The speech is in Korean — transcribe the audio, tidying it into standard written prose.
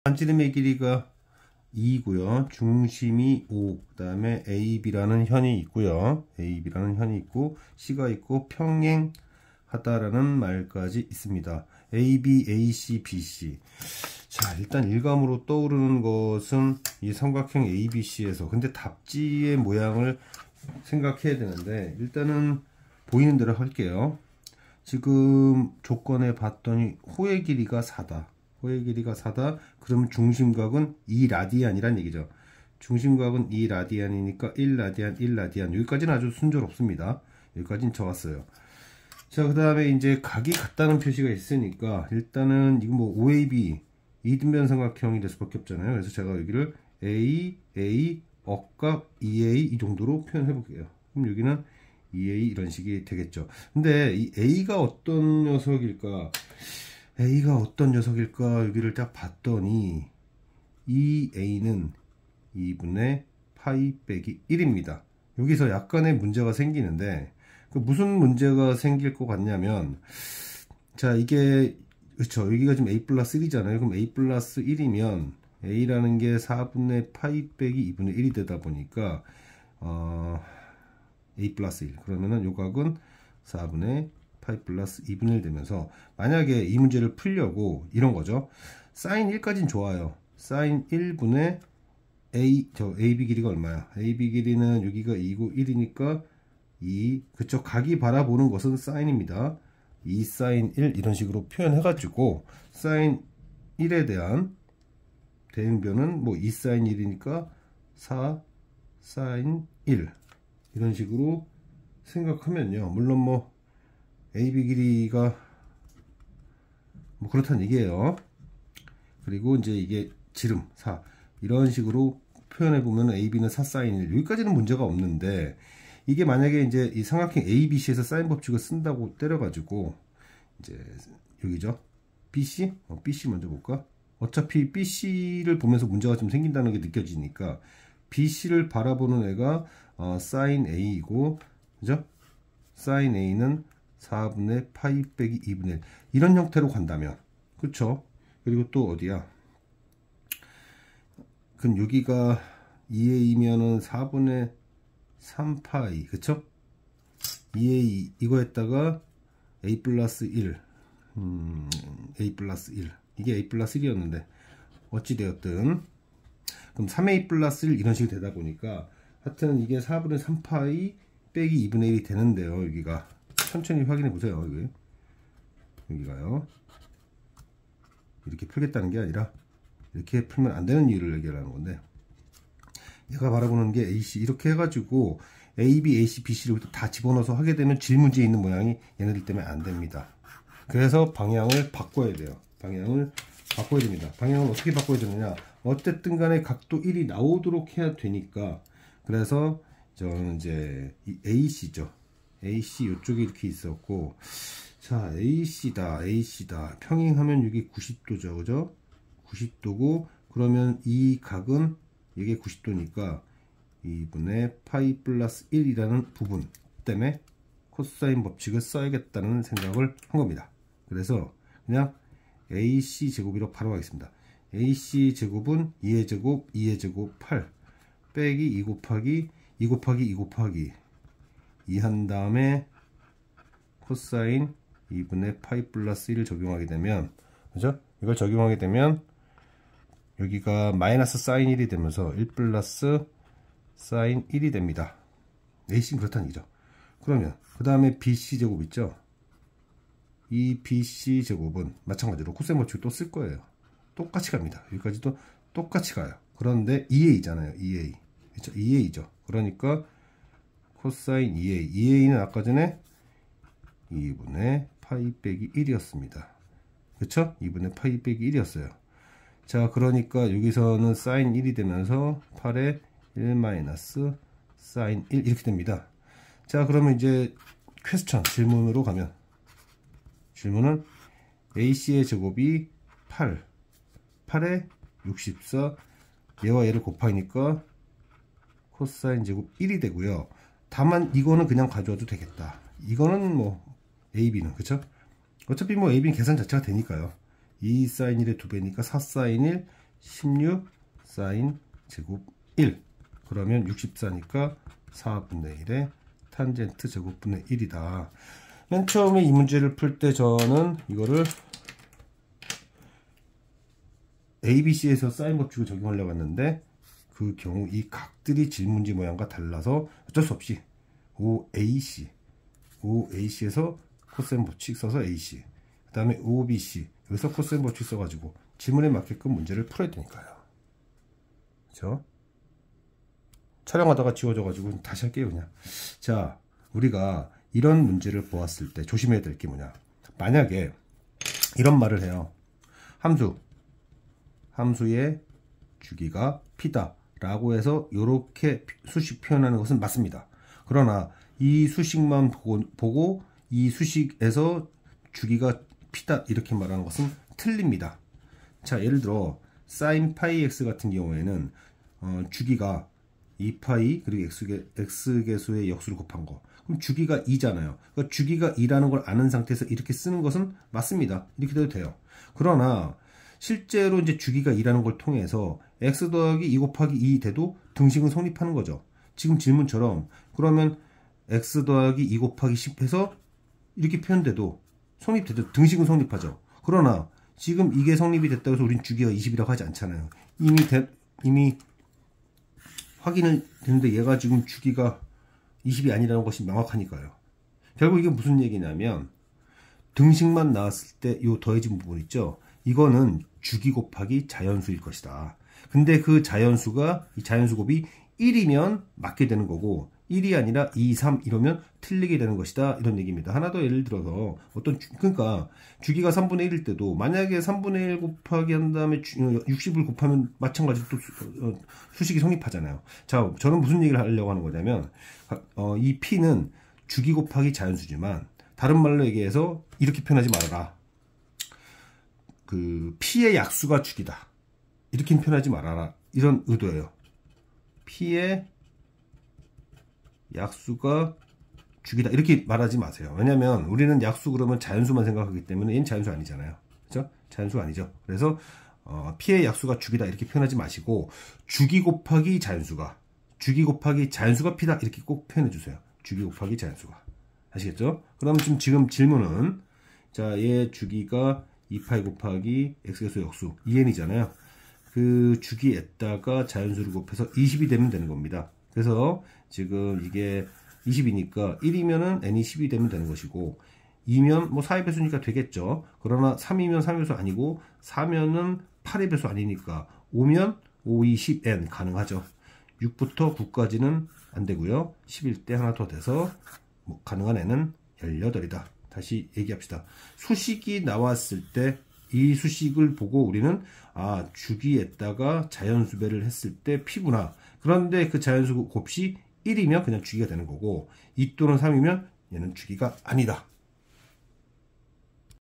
반지름의 길이가 2고요. 중심이 5. 그 다음에 AB라는 현이 있고요. AB라는 현이 있고 C가 있고 평행하다라는 말까지 있습니다. AB, AC, BC. 자, 일단 일감으로 떠오르는 것은 이 삼각형 ABC에서 근데 답지의 모양을 생각해야 되는데 일단은 보이는 대로 할게요. 지금 조건에 봤더니 호의 길이가 4다. 호의 길이가 4다. 그러면 중심각은 2라디안이란 얘기죠. 중심각은 2라디안이니까 1라디안, 1라디안. 여기까지는 아주 순조롭습니다. 여기까지는 좋았어요. 자, 그 다음에 이제 각이 같다는 표시가 있으니까 일단은 이거 뭐 OAB 이등변 삼각형이 될 수밖에 없잖아요. 그래서 제가 여기를 A, 억각 EA 이 정도로 표현해 볼게요. 그럼 여기는 EA 이런 식이 되겠죠. 근데 이 A가 어떤 녀석일까? A가 어떤 녀석일까? 여기를 딱 봤더니 이 A는 2분의 파이 빼기 1입니다. 여기서 약간의 문제가 생기는데 무슨 문제가 생길 것 같냐면 자 이게 그렇죠. 여기가 지금 A 플러스 1이잖아요. 그럼 A 플러스 1이면 A라는 게 4분의 파이 빼기 2분의 1이 되다 보니까 A 플러스 1 그러면은 요 각은 4분의 파이 플러스 2분의 1 되면서 만약에 이 문제를 풀려고 이런 거죠. 사인 1까지는 좋아요. 사인 1분의 AB 길이가 얼마야? AB 길이는 여기가 2고 1이니까 2 그쪽 각이 바라보는 것은 사인입니다. 2 사인 1 이런 식으로 표현해 가지고 사인 1에 대한 대응변은 뭐 2 사인 1이니까 4 사인 1 이런 식으로 생각하면요. 물론 뭐 AB 길이가 뭐 그렇다는 얘기예요. 그리고 이제 이게 지름 4 이런 식으로 표현해 보면 AB는 4 사인 1 여기까지는 문제가 없는데 이게 만약에 이제 이 삼각형 ABC에서 사인 법칙을 쓴다고 때려가지고 이제 여기죠. BC? BC 먼저 볼까? 어차피 BC를 보면서 문제가 좀 생긴다는 게 느껴지니까 BC를 바라보는 애가 사인 A이고 그죠? 사인 A는 4분의 파이 빼기 2분의 1 이런 형태로 간다면 그쵸? 그리고 또 어디야? 그럼 여기가 2A면은 4분의 3파이 그쵸? 2A 이거에다가 A 플러스 1 A 플러스 1 이게 A 플러스 1이었는데 어찌되었든 그럼 3A 플러스 1 이런 식이 되다 보니까 하여튼 이게 4분의 3파이 빼기 2분의 1이 되는데요. 여기가 천천히 확인해 보세요. 여기가요. 이렇게 풀겠다는 게 아니라 이렇게 풀면 안 되는 이유를 얘기하는 건데 얘가 바라보는 게 AC 이렇게 해가지고 AB, AC, BC를 다 집어넣어서 하게 되면 질문지에 있는 모양이 얘네들 때문에 안 됩니다. 그래서 방향을 바꿔야 돼요. 방향을 바꿔야 됩니다. 방향을 어떻게 바꿔야 되느냐? 어쨌든 간에 각도 1이 나오도록 해야 되니까 그래서 저는 이제 이 AC죠. AC 이쪽에 이렇게 있었고 자 AC다. 평행하면 여기 90도죠. 그죠? 90도고 그러면 이 각은 이게 90도니까 2분의 파이 플러스 1이라는 부분 때문에 코사인 법칙을 써야겠다는 생각을 한 겁니다. 그래서 그냥 AC 제곱으로 바로 가겠습니다. AC 제곱은 2의 제곱, 2의 제곱 8 빼기 2 곱하기 2 곱하기 2 곱하기 2 한 다음에 코사인 2분의 파이 플러스 1을 적용하게 되면 그죠? 이걸 적용하게 되면 여기가 마이너스 사인 1이 되면서 1 플러스 사인 1이 됩니다. AC는 그렇다는 얘기죠. 그러면 그 다음에 BC 제곱 있죠? 이 BC 제곱은 마찬가지로 코사인 법칙을 또 쓸 거예요. 똑같이 갑니다. 여기까지도 똑같이 가요. 그런데 2A잖아요. 2A. 그렇죠? 2A죠. 그러니까 코사인 2A. 2A는 아까 전에 2분의 파이 빼기 1이었습니다. 그쵸? 2분의 파이 빼기 1이었어요. 자, 그러니까 여기서는 사인 1이 되면서 8에 1 마이너스 사인 1 이렇게 됩니다. 자, 그러면 이제 퀘스천 질문으로 가면 질문은 AC의 제곱이 8에 64 얘와 얘를 곱하니까 코사인 제곱 1이 되고요. 다만 이거는 그냥 가져와도 되겠다. 이거는 뭐 AB는 그쵸? 어차피 뭐 AB는 계산 자체가 되니까요. 2 사인 1의 2배니까 4 사인 1 16 사인 제곱 1. 그러면 64니까 4분의 1에 탄젠트 제곱분의 1이다. 맨 처음에 이 문제를 풀 때 저는 이거를 ABC에서 사인 법칙을 적용하려고 했는데 그 경우 이 각들이 질문지 모양과 달라서 어쩔 수 없이 OAC에서 코사인 법칙 써서 AC, 그 다음에 OBC 여기서 코사인 법칙 써가지고 질문에 맞게끔 문제를 풀어야 되니까요. 그렇죠? 촬영하다가 지워져가지고 다시 할게요 그냥. 자, 우리가 이런 문제를 보았을 때 조심해야 될 게 뭐냐. 만약에 이런 말을 해요. 함수의 주기가 p다 라고 해서 이렇게 수식 표현하는 것은 맞습니다. 그러나 이 수식만 보고 이 수식에서 주기가 p다 이렇게 말하는 것은 틀립니다. 자, 예를 들어 sin 파이 x 같은 경우에는 주기가 2파이 그리고 x개수의 역수를 곱한 거. 그럼 주기가 2잖아요. 그러니까 주기가 2라는 걸 아는 상태에서 이렇게 쓰는 것은 맞습니다. 이렇게 돼도 돼요. 그러나 실제로 이제 주기가 2라는 걸 통해서 x 더하기 2 곱하기 2 돼도 등식은 성립하는 거죠. 지금 질문처럼 그러면 x 더하기 2 곱하기 10 해서 이렇게 표현돼도 성립돼도 등식은 성립하죠. 그러나 지금 이게 성립이 됐다고 해서 우린 주기가 20이라고 하지 않잖아요. 이미 확인을 됐는데 얘가 지금 주기가 20이 아니라는 것이 명확하니까요. 결국 이게 무슨 얘기냐면 등식만 나왔을 때 이 더해진 부분 있죠. 이거는 주기 곱하기 자연수일 것이다. 근데 그 자연수가 이 자연수 곱이 1이면 맞게 되는 거고 1이 아니라 2, 3 이러면 틀리게 되는 것이다. 이런 얘기입니다. 하나 더 예를 들어서 그러니까 주기가 3분의 1일 때도 만약에 3분의 1 곱하기 한 다음에 60을 곱하면 마찬가지로 또 수식이 성립하잖아요. 자, 저는 무슨 얘기를 하려고 하는 거냐면 이 p는 주기 곱하기 자연수지만 다른 말로 얘기해서 이렇게 표현하지 말아라. 그 p의 약수가 주기다. 이렇게 표현하지 말아라. 이런 의도예요. p의 약수가 주기다. 이렇게 말하지 마세요. 왜냐면 우리는 약수 그러면 자연수만 생각하기 때문에 얘는 자연수 아니잖아요. 그죠? 자연수가 아니죠. 그래서 p의 약수가 주기다. 이렇게 표현하지 마시고 주기 곱하기 자연수가 p다. 이렇게 꼭 표현해 주세요. 주기 곱하기 자연수가. 아시겠죠? 그럼 지금 질문은 자, 얘 주기가 2파이 곱하기 x개수 역수 2n이잖아요. 그 주기에다가 자연수를 곱해서 20이 되면 되는 겁니다. 그래서 지금 이게 20이니까 1이면은 n이 10이 되면 되는 것이고 2면 뭐 4의 배수니까 되겠죠. 그러나 3이면 3의 배수 아니고 4면은 8의 배수 아니니까 5면 5, 2, 10n 가능하죠. 6부터 9까지는 안 되고요. 11대 하나 더 돼서 뭐 가능한 n은 18이다. 다시 얘기합시다. 수식이 나왔을 때 이 수식을 보고 우리는 주기에다가 자연수배를 했을 때 p구나. 그런데 그 자연수 곱이 1이면 그냥 주기가 되는 거고 2 또는 3이면 얘는 주기가 아니다.